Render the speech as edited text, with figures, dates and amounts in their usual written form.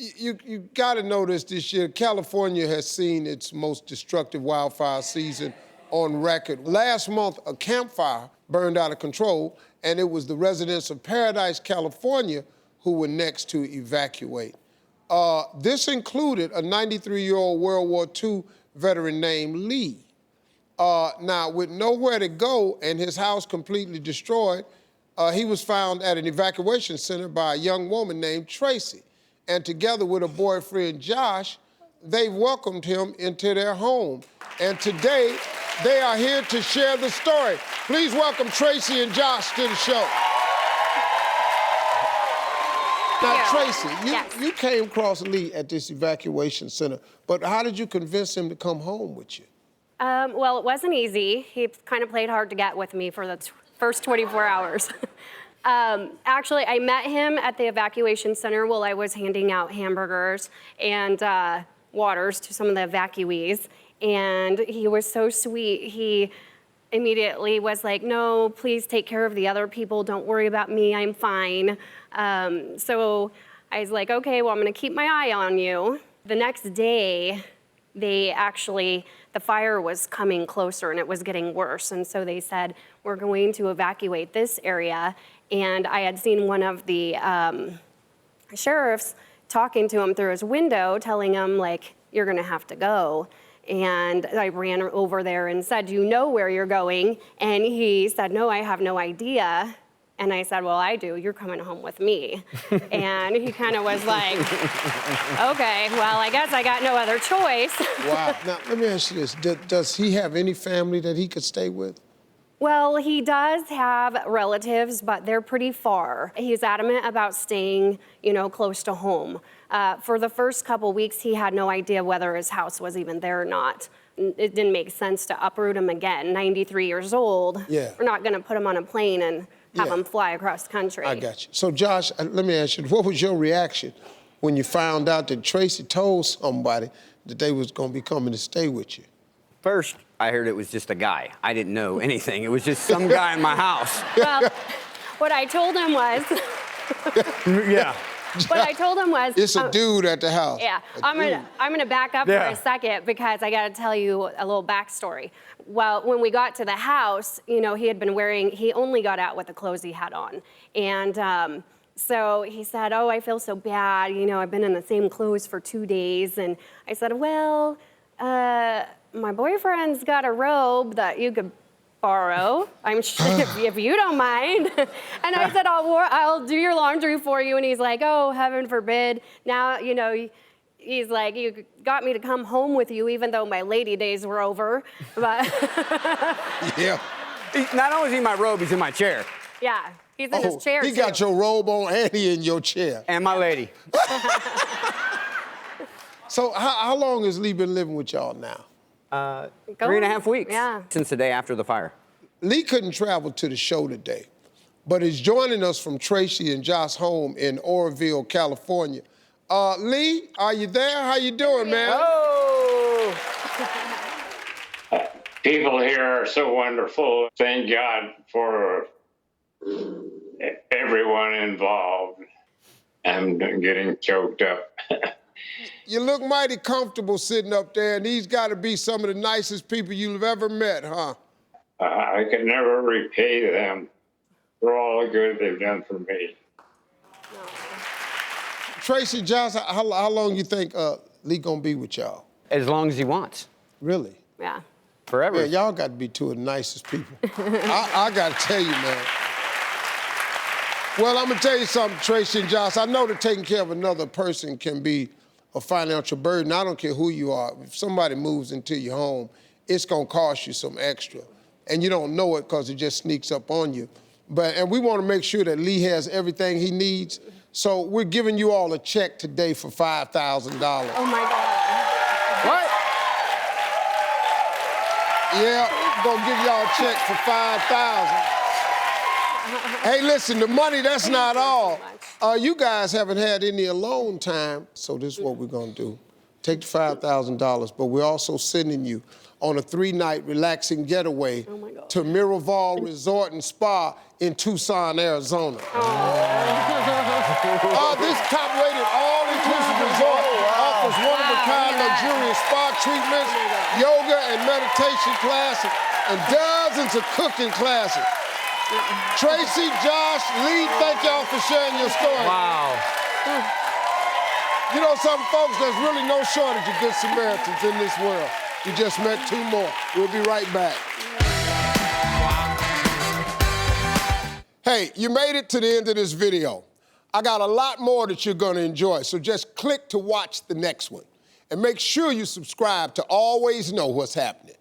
You got to notice this year, California has seen its most destructive wildfire season on record. Last month, a campfire burned out of control, and it was the residents of Paradise, California, who were next to evacuate. This included a 93-year-old World War II veteran named Lee. Now, with nowhere to go and his house completely destroyed, he was found at an evacuation center by a young woman named Tracy. And together with her boyfriend, Josh, they welcomed him into their home. And today, they are here to share the story. Please welcome Tracy and Josh to the show. Now, Tracy, you came across Lee at this evacuation center, but how did you convince him to come home with you? Well, it wasn't easy. He kind of played hard to get with me for the first 24 hours. Actually, I met him at the evacuation center while I was handing out hamburgers and waters to some of the evacuees. And he was so sweet. He immediately was like, no, please take care of the other people. Don't worry about me, I'm fine. So I was like, okay, well, I'm gonna keep my eye on you. The next day, the fire was coming closer and it was getting worse. And so they said, we're going to evacuate this area. And I had seen one of the sheriffs talking to him through his window, telling him, like, you're gonna have to go. And I ran over there and said, do you know where you're going? And he said, no, I have no idea. And I said, well, I do. You're coming home with me. And he kind of was like, okay, well, I guess I got no other choice. Wow. Now, let me ask you this. Does he have any family that he could stay with? Well, he does have relatives, but they're pretty far. He's adamant about staying, close to home. For the first couple weeks, he had no idea whether his house was even there or not. It didn't make sense to uproot him again. 93 years old. Yeah. We're not going to put him on a plane and have him fly across the country. I got you. So, Josh, let me ask you, what was your reaction when you found out that Tracy told somebody that they was going to be coming to stay with you? First, I heard it was just a guy. I didn't know anything. It was just some guy in my house. Well, what I told him was... Yeah. What I told him was... It's a dude at the house. Yeah, I'm gonna back up for a second because I gotta tell you a little backstory. Well, when we got to the house, he had been he only got out with the clothes he had on. And so he said, oh, I feel so bad. I've been in the same clothes for 2 days. And I said, well, my boyfriend's got a robe that you could borrow, I'm sure, if you don't mind. And I said, I'll do your laundry for you. And he's like, oh, heaven forbid. Now, he's like, you got me to come home with you, even though my lady days were over. But yeah. Not only is he in my robe, he's in my chair. Yeah, he's in his chair, He got your robe on and he in your chair. And my lady. So how long has Lee been living with y'all now? 3.5 weeks. Yeah. Since the day after the fire. Lee couldn't travel to the show today, but is joining us from Tracy and Josh's home in Oroville, California. Lee, are you there? How you doing, man? Oh! People here are so wonderful. Thank God for everyone involved. I'm getting choked up. You look mighty comfortable sitting up there, and these got to be some of the nicest people you've ever met, huh? I can never repay them for all the good they've done for me. Tracy, Josh, how long you think Lee gonna be with y'all? As long as he wants. Really? Yeah. Forever. Yeah, y'all got to be two of the nicest people. I got to tell you, man. Well, I'm gonna tell you something, Tracy and Josh. I know that taking care of another person can be a financial burden. I don't care who you are. If somebody moves into your home, it's gonna cost you some extra. And you don't know it because it just sneaks up on you. And we want to make sure that Lee has everything he needs. So we're giving you all a check today for $5,000. Oh my God. What? Yeah, we're gonna give y'all a check for $5,000. Hey, listen, the money, that's not all. You guys haven't had any alone time, so this is what we're gonna do. Take the $5,000, but we're also sending you on a 3-night relaxing getaway to Miraval Resort and Spa in Tucson, Arizona. This top-rated all-inclusive resort luxurious spa treatments, yoga and meditation classes, and dozens of cooking classes. Tracy, Josh, Lee, thank y'all for sharing your story. Wow. You know something, folks, there's really no shortage of good Samaritans in this world. You just met 2 more. We'll be right back. Hey, you made it to the end of this video. I got a lot more that you're gonna enjoy, so just click to watch the next one. And make sure you subscribe to always know what's happening.